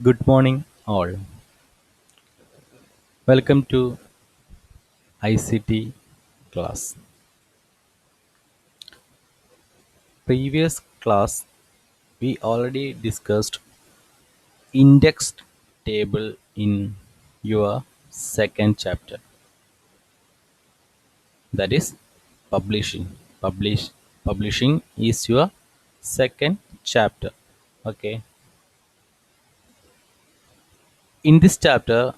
Good morning, all. Welcome to ICT class. Previous class, we already discussed indexed table in your second chapter. That is publishing. Publishing is your second chapter. Okay. In this chapter,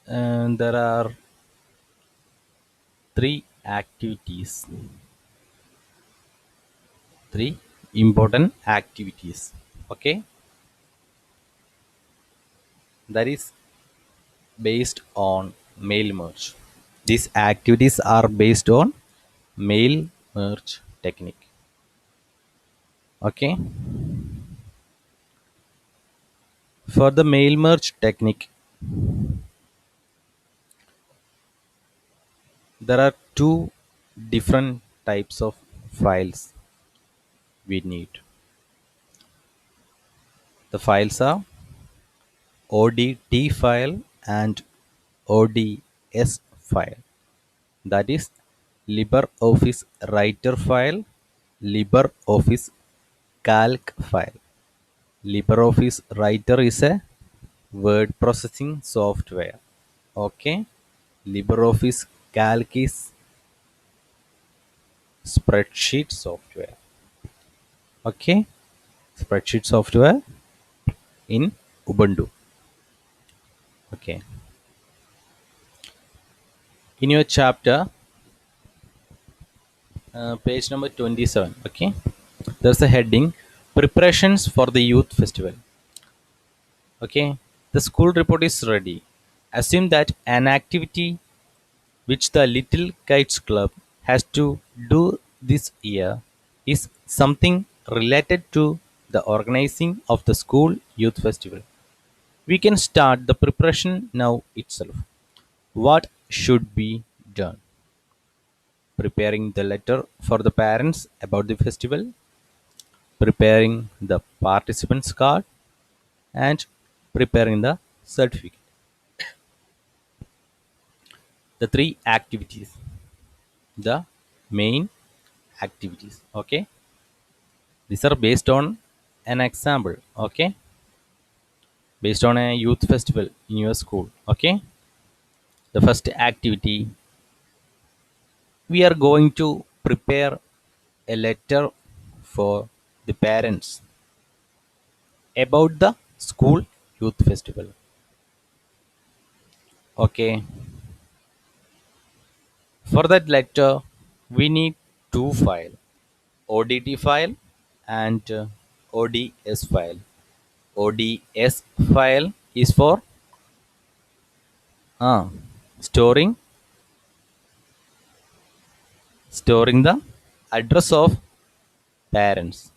there are three activities, three important activities. Okay, that is based on mail merge. These activities are based on mail merge technique. Okay, for the mail merge technique, there are two different types of files we need. The files are ODT file and ODS file. That is LibreOffice Writer file, LibreOffice Calc file. LibreOffice Writer is a word processing software. Okay. LibreOffice Calc is spreadsheet software. Okay. Spreadsheet software in Ubuntu. Okay. In your chapter, page number 27. Okay. There's a heading Preparations for the Youth Festival. Okay. The school report is ready. Assume that an activity which the Little Kites Club has to do this year is something related to the organizing of the school youth festival. We can start the preparation now itself. What should be done? Preparing the letter for the parents about the festival, preparing the participants card, and preparing the certificate. The three activities, the main activities. Okay, these are based on an example. Okay, based on a youth festival in your school. Okay, the first activity, we are going to prepare a letter for the parents about the school youth festival. Okay, for that letter we need two file, ODT file and ODS file. ODS file is for storing storing the address of parents.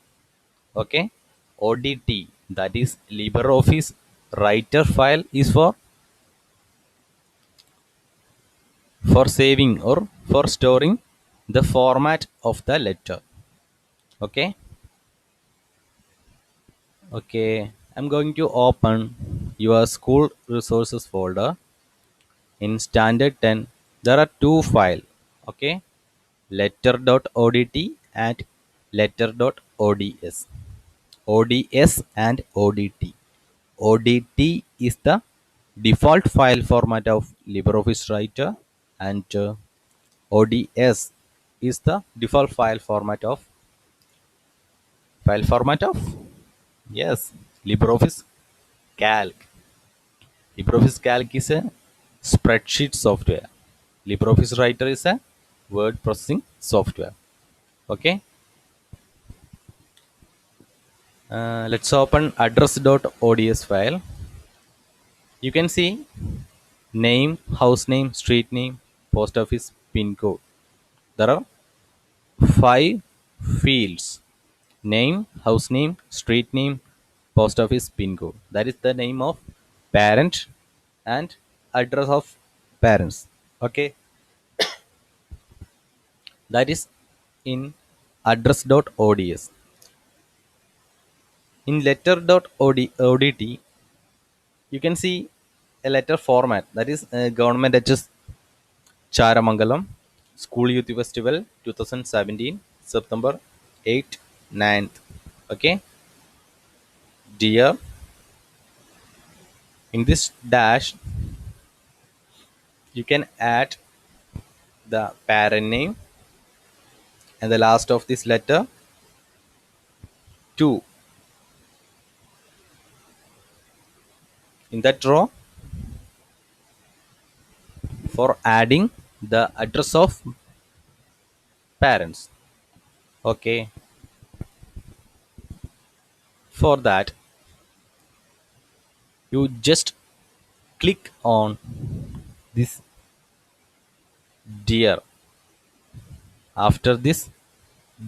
Okay, ODT, that is LibreOffice Writer file, is for saving or for storing the format of the letter. Okay, okay, I'm going to open your school resources folder. In standard 10 there are two files. Okay, letter.odt and letter.ods. ODS and ODT. ODT is the default file format of LibreOffice Writer, and ODS is the default file format of yes, LibreOffice Calc. LibreOffice Calc is a spreadsheet software. LibreOffice Writer is a word processing software. Okay, let's open address.ods file. You can see name, house name, street name, post office, pin code. There are five fields: name, house name, street name, post office, pin code. That is the name of parent and address of parents. Okay, that is in address.ods. In letter.odt, you can see a letter format, that is government HS Charamangalam School Youth Festival 2017 September 8th 9th. Okay, dear. In this dash, you can add the parent name and the last of this letter 2. In that row, for adding the address of parents. Okay, for that, you just click on this dear after this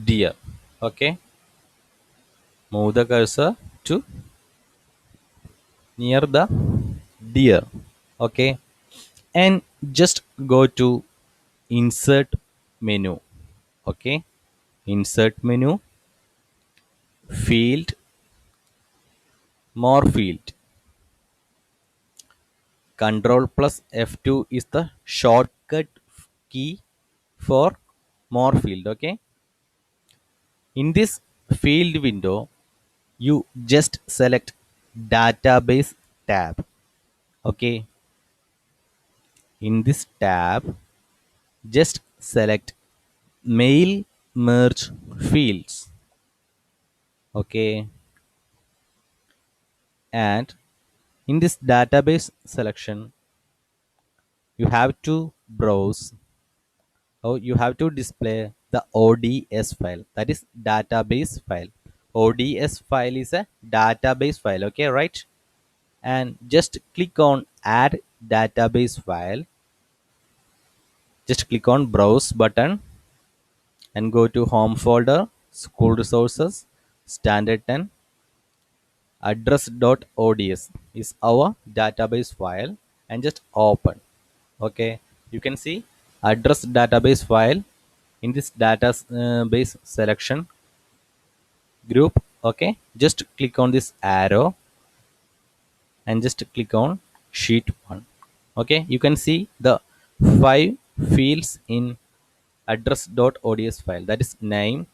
dear. Okay, move the cursor to near the deer. Okay, and just go to insert menu. Okay, insert menu, field, more field. Control plus F2 is the shortcut key for more field. Okay, in this field window, you just select database tab. Okay, in this tab, just select mail merge fields. Okay, and in this database selection, you have to browse, or you have to display the ODS file, that is database file. ODS file is a database file. Okay, right? And just click on add database file. Just click on browse button and go to home folder, school resources, standard 10, address.ods is our database file, and just open. Okay, you can see address database file in this database selection group. Okay, just click on this arrow and just click on sheet 1. Okay, you can see the 5 fields in address.ods file, that is name,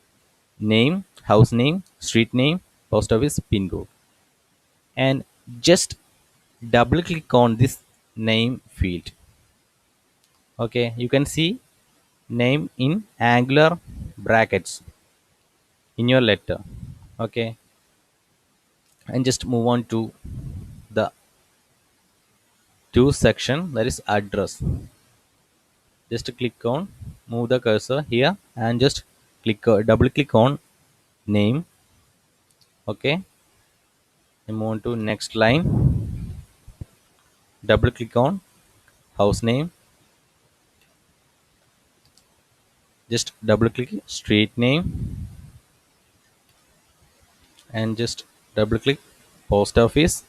house name, street name, post office, pin code. And just double click on this name field. Okay, you can see name in angular brackets in your letter. Okay, and just move on to the to section, that is address. Just click on, move the cursor here and just double click on name. Okay, and move on to next line, double click on house name, just double click street name, and just double click post office,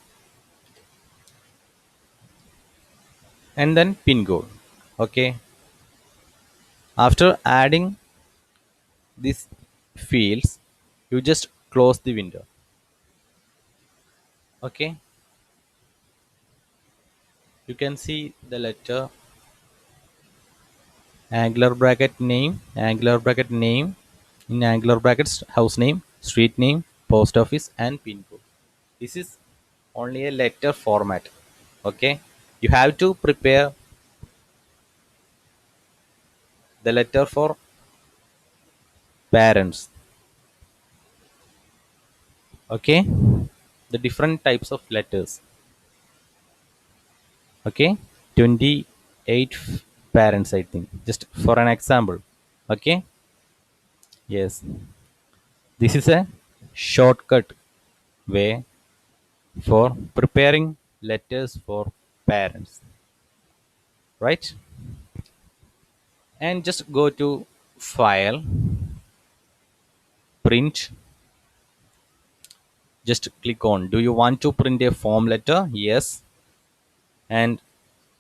and then pin code. Okay, after adding these fields, you just close the window. Okay, you can see the letter angular bracket name, in angular brackets house name, street name, post office, and pin code. This is only a letter format. Okay, you have to prepare the letter for parents. Okay, the different types of letters. Okay, 28 parents, I think, just for an example. Okay, yes, this is a shortcut way for preparing letters for parents, right? And just go to file, print, just click on, do you want to print a form letter? Yes, and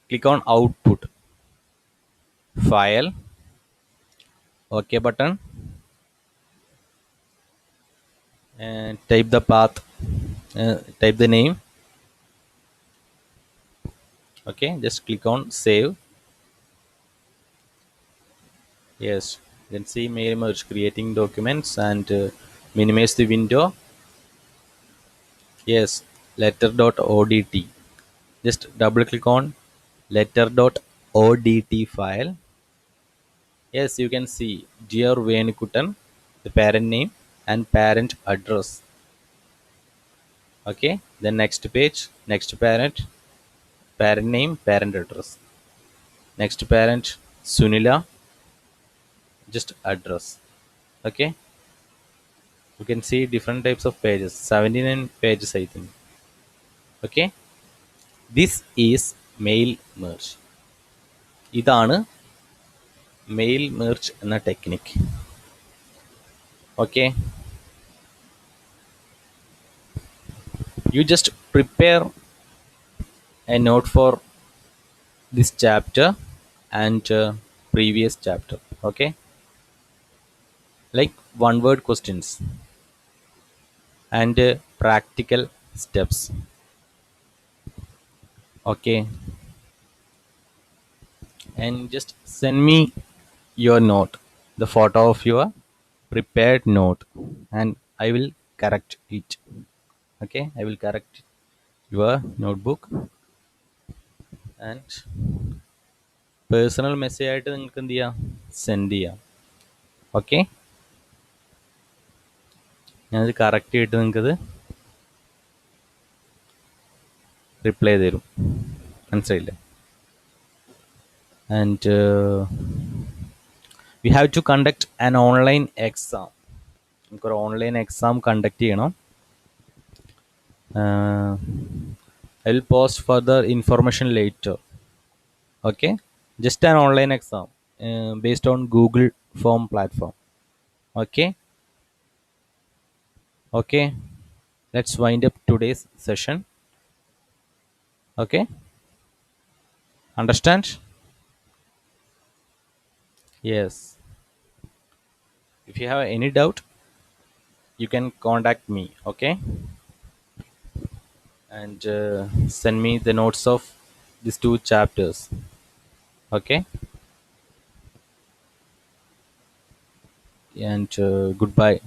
click on output, file, OK button, and type the path Type the name. Okay, just click on save. Yes, you can see mail merge creating documents and minimize the window. Yes, letter.odt. Just double click on letter.odt file. Yes, you can see Dear Venikutan, the parent name and parent address. Okay, then next page, next parent, parent name, parent address. Next parent, Sunila, just address. Okay, you can see different types of pages, 79 pages, I think. Okay, this is mail merge. ഇതാണ് mail merge എന്ന technique. Okay, you just prepare a note for this chapter and previous chapter. Okay, like one word questions and practical steps. Okay, and just send me your note, the photo of your prepared note, and I will correct it. Okay, I will correct your notebook and personal message ആയിട്ട് നിങ്ങൾക്ക് എന്ത് ചെയ്യാം, send ചെയ്യാം. Okay, ഞാനത് correct ചെയ്തിട്ട് നിങ്ങൾക്കത് reply തരും. മനസ്സിലായില്ലേ? And we have to conduct an online exam. നമുക്കൊരു ഓൺലൈൻ എക്സാം കണ്ടക്ട് ചെയ്യണം. I will post further information later. Okay, just an online exam based on Google Form platform. Okay, okay, let's wind up today's session. Okay, understand? Yes, if you have any doubt you can contact me. Okay, and send me the notes of these two chapters. Okay, and goodbye.